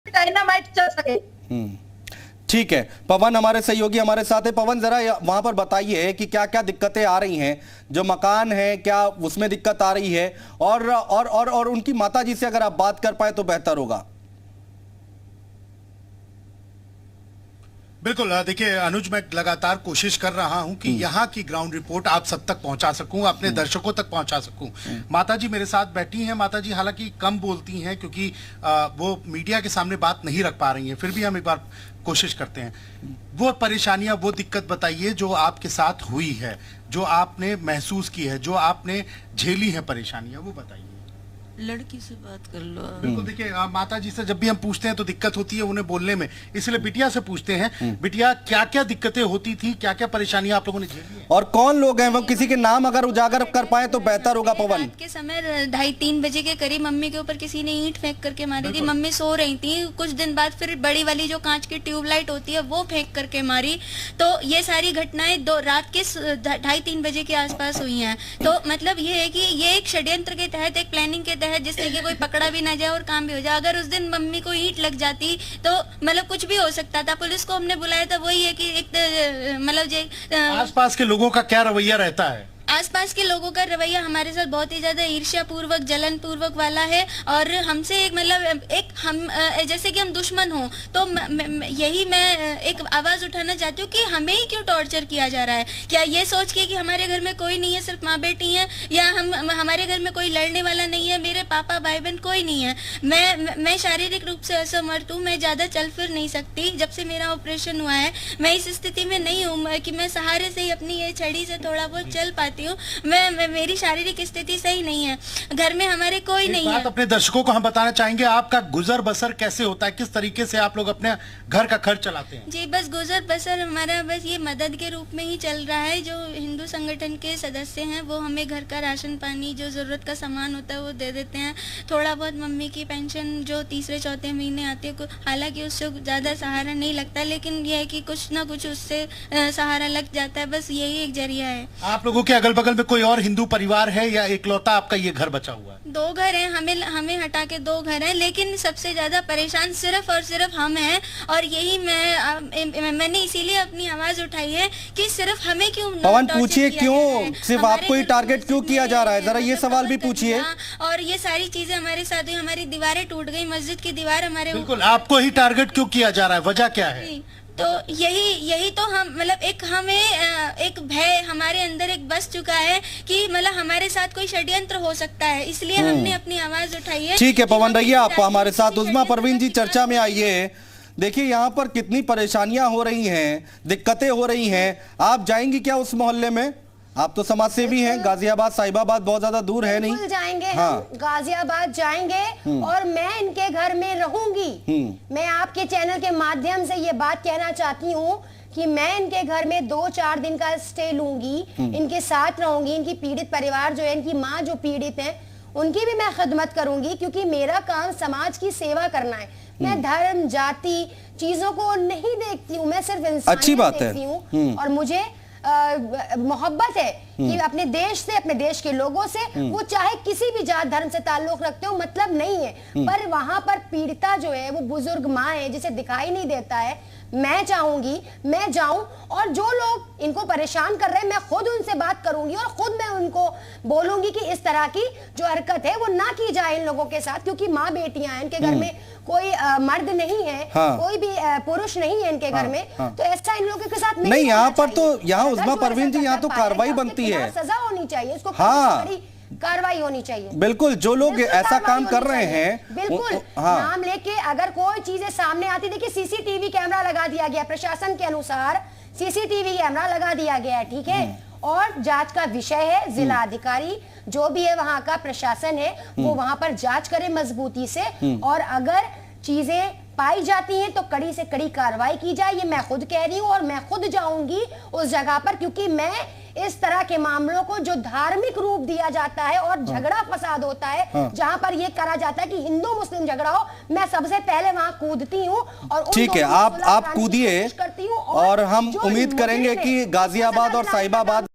Dynamite चल सके। ठीक है, पवन हमारे सहयोगी हमारे साथ है। पवन, जरा वहां पर बताइए कि क्या क्या दिक्कतें आ रही हैं, जो मकान है क्या उसमें दिक्कत आ रही है, और उनकी माताजी से अगर आप बात कर पाए तो बेहतर होगा। बिल्कुल, देखिए अनुज, मैं लगातार कोशिश कर रहा हूं कि यहाँ की ग्राउंड रिपोर्ट आप सब तक पहुंचा सकूं, अपने दर्शकों तक पहुंचा सकूं। माताजी मेरे साथ बैठी हैं। माताजी हालांकि कम बोलती हैं क्योंकि वो मीडिया के सामने बात नहीं रख पा रही हैं, फिर भी हम एक बार कोशिश करते हैं। वो परेशानियां, वो दिक्कत बताइए जो आपके साथ हुई है, जो आपने महसूस की है, जो आपने झेली है परेशानियां, वो बताइए। लड़की से बात कर लो। बिल्कुल, देखिए माता जी से जब भी हम पूछते हैं तो दिक्कत होती है उन्हें बोलने में, इसलिए बिटिया से पूछते हैं। बिटिया, क्या क्या दिक्कतें होती थी, क्या क्या परेशानियां आप लोगों ने झेली है, और कौन लोग हैं वो, किसी के नाम अगर उजागर कर पाए तो बेहतर होगा। पवन, रात के समय 2:30-3 बजे के करीब मम्मी के ऊपर किसी ने ईंट फेंक करके मारी थी। मम्मी सो रही थी। कुछ दिन बाद फिर बड़ी वाली जो कांच की ट्यूबलाइट होती है वो फेंक करके मारी। तो ये सारी घटनाएं रात के 2:30-3 बजे के आसपास हुई हैं। तो मतलब ये है कि ये एक षड्यंत्र के तहत, एक प्लानिंग के तहत, जिससे कि कोई पकड़ा भी ना जाए और काम भी हो जाए। अगर उस दिन मम्मी को ईंट लग जाती तो मतलब कुछ भी हो सकता था। पुलिस को हमने बुलाया था। वही है कि एक मतलब आसपास के लोगों का क्या रवैया रहता है? आसपास के लोगों का रवैया हमारे साथ बहुत ही ज्यादा ईर्ष्या पूर्वक, जलन पूर्वक वाला है। और हमसे एक मतलब एक हम जैसे कि हम दुश्मन हो, तो यही मैं एक आवाज उठाना चाहती हूँ कि हमें ही क्यों टॉर्चर किया जा रहा है। क्या ये सोच के कि हमारे घर में कोई नहीं है, सिर्फ माँ बेटी है, या हमारे घर में कोई लड़ने वाला नहीं है, मेरे पापा भाई बहन कोई नहीं है। मैं शारीरिक रूप से असमर्थ हूँ, मैं ज्यादा चल फिर नहीं सकती। जब से मेरा ऑपरेशन हुआ है मैं इस स्थिति में नहीं हूँ कि मैं सहारे से ही अपनी ये छड़ी से थोड़ा बहुत चल पाती हूँ। मेरी शारीरिक स्थिति सही नहीं है। घर में हमारे कोई नहीं है। अपने दर्शकों को हम बताना चाहेंगे, आपका गुजर बसर कैसे होता है, किस तरीके से आप लोग अपने घर का खर्च चलाते हैं? जी, बस गुजर बसर हमारा बस ये मदद के रूप में ही चल रहा है। जो हिंदू संगठन के सदस्य हैं वो हमें घर का राशन पानी, जो जरूरत का सामान होता है वो दे देते हैं। थोड़ा बहुत मम्मी की पेंशन जो तीसरे चौथे महीने आती है, हालांकि उससे ज्यादा सहारा नहीं लगता, लेकिन यह है कि कुछ ना कुछ उससे सहारा लग जाता है। बस यही एक जरिया है। आप लोगों के अगल बगल में कोई और हिंदू परिवार है या इकलौता आपका ये घर बचा हुआ है? 2 घर हैं, हमें हटा के 2 घर हैं, लेकिन सबसे ज्यादा परेशान सिर्फ और सिर्फ हम हैं। और यही मैंने इसीलिए अपनी आवाज उठाई है कि सिर्फ हमें क्यों। पवन, पूछिए क्यों सिर्फ आपको ही टारगेट क्यों किया जा रहा है, जरा ये सवाल भी पूछिए। और ये सारी चीजें हमारे साथ हुई। हमारी दीवारें टूट गई, मस्जिद की दीवार हमारे। बिल्कुल, आपको ही टारगेट क्यों किया जा रहा है, वजह क्या है? तो यही तो हम मतलब एक भय हमारे अंदर एक बस चुका है कि मतलब हमारे साथ कोई षड्यंत्र हो सकता है, इसलिए हमने अपनी आवाज उठाई है। ठीक है पवन, रहिए आप हमारे साथ। उज़मा परवीन जी, चर्चा में आइए। देखिए यहाँ पर कितनी परेशानियां हो रही हैं, दिक्कतें हो रही हैं। आप जाएंगी क्या उस मोहल्ले में? आप तो समाज सेवी हैं। गाजियाबाद साहिबाबाद बहुत ज्यादा दूर है नहीं? जाएंगे। हाँ। हम गाजियाबाद जाएंगे और मैं इनके घर में रहूंगी। मैं आपके चैनल के माध्यम से ये बात कहना चाहती हूँ कि मैं इनके घर में 2-4 दिन का स्टे लूंगी, इनके साथ रहूंगी। इनकी पीड़ित परिवार जो है, इनकी माँ जो पीड़ित है, उनकी भी मैं खिदमत करूंगी, क्योंकि मेरा काम समाज की सेवा करना है। मैं धर्म जाति चीजों को नहीं देखती हूँ, मैं सिर्फ इंसानियत देखती हूँ। और मुझे मोहब्बत है कि अपने देश से, अपने देश के लोगों से, वो चाहे किसी भी जात धर्म से ताल्लुक रखते हो, मतलब नहीं है। पर वहां पर पीड़िता जो है वो बुजुर्ग माँ है जिसे दिखाई नहीं देता है। मैं चाहूंगी मैं जाऊं और जो लोग इनको परेशान कर रहे हैं, मैं खुद उनसे बात करूंगी और खुद मैं उनको बोलूंगी कि इस तरह की जो हरकत है वो ना की जाए इन लोगों के साथ, क्योंकि माँ बेटियां हैं, इनके घर में कोई मर्द नहीं है। हाँ। कोई भी पुरुष नहीं है इनके घर में। तो ऐसा इन लोगों के साथ नहीं। यहाँ पर तो, यहाँ उज़मा परवीन जी, यहाँ तो कार्रवाई बनती है, सजा होनी चाहिए इसको। हाँ, कार्रवाई होनी चाहिए। बिल्कुल, जो लोग ऐसा काम कर रहे हैं, बिल्कुल। हाँ। नाम लेके अगर कोई चीजें सामने आती, देखिए सीसीटीवी कैमरा लगा दिया गया, प्रशासन के अनुसार सीसीटीवी कैमरा लगा दिया गया है, ठीक है। और जांच का विषय है, जिला अधिकारी जो भी है, वहां का प्रशासन है, वो वहां पर जांच करे मजबूती से। और अगर चीजें पाई जाती हैं तो कड़ी से कड़ी कार्रवाई की जाए। ये मैं खुद कह रही हूँ और मैं खुद जाऊंगी उस जगह पर, क्योंकि मैं इस तरह के मामलों को जो धार्मिक रूप दिया जाता है और झगड़ा फसाद होता है, जहां पर ये करा जाता है कि हिंदू मुस्लिम झगड़ा हो, मैं सबसे पहले वहां कूदती हूँ। और ठीक है, आप कूदिए और हम उम्मीद करेंगे कि गाजियाबाद और साहिबाबाद